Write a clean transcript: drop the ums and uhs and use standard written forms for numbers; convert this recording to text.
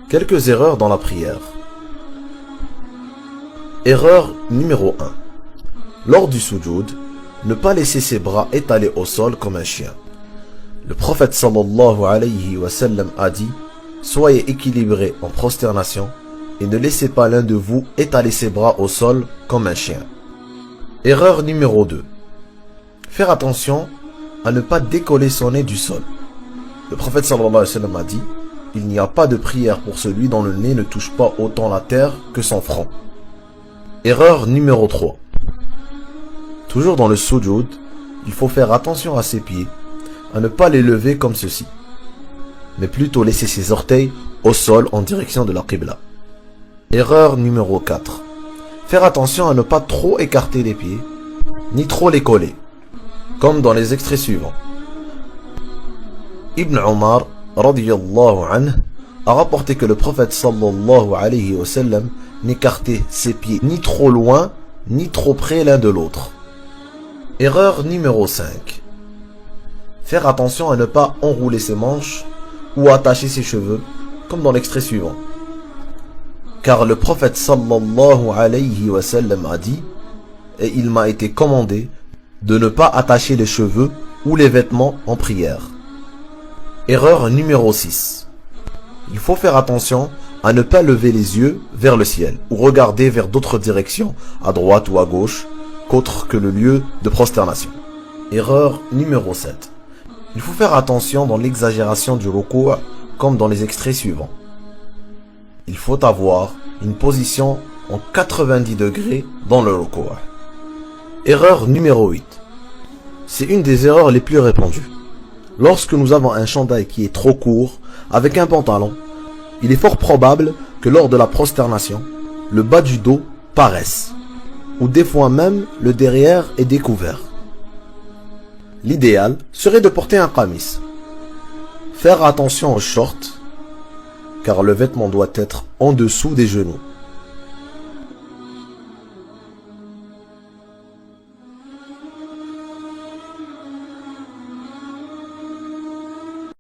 Quelques erreurs dans la prière. Erreur numéro 1. Lors du sujoud, ne pas laisser ses bras étalés au sol comme un chien. Le prophète sallallahu alayhi wa sallam a dit: soyez équilibrés en prosternation et ne laissez pas l'un de vous étaler ses bras au sol comme un chien. Erreur numéro 2. Faire attention à ne pas décoller son nez du sol. Le prophète sallallahu alayhi wa sallam a dit: il n'y a pas de prière pour celui dont le nez ne touche pas autant la terre que son front. Erreur numéro 3. Toujours dans le sujoud, il faut faire attention à ses pieds, à ne pas les lever comme ceci, mais plutôt laisser ses orteils au sol en direction de la qibla. Erreur numéro 4. Faire attention à ne pas trop écarter les pieds, ni trop les coller, comme dans les extraits suivants. Ibn Omar radiyallahu anhu a rapporté que le prophète sallallahu alayhi wa sallam n'écartait ses pieds ni trop loin, ni trop près l'un de l'autre. Erreur numéro 5. Faire attention à ne pas enrouler ses manches ou attacher ses cheveux, comme dans l'extrait suivant. Car le prophète sallallahu alayhi wa sallam a dit: et il m'a été commandé de ne pas attacher les cheveux ou les vêtements en prière. Erreur numéro 6. Il faut faire attention à ne pas lever les yeux vers le ciel ou regarder vers d'autres directions, à droite ou à gauche, qu'autre que le lieu de prosternation. Erreur numéro 7. Il faut faire attention dans l'exagération du ruku' comme dans les extraits suivants. Il faut avoir une position en 90 degrés dans le ruku'. Erreur numéro 8. C'est une des erreurs les plus répandues. Lorsque nous avons un chandail qui est trop court, avec un pantalon, il est fort probable que lors de la prosternation, le bas du dos paraisse, ou des fois même le derrière est découvert. L'idéal serait de porter un qamis. Faire attention aux shorts, car le vêtement doit être en dessous des genoux.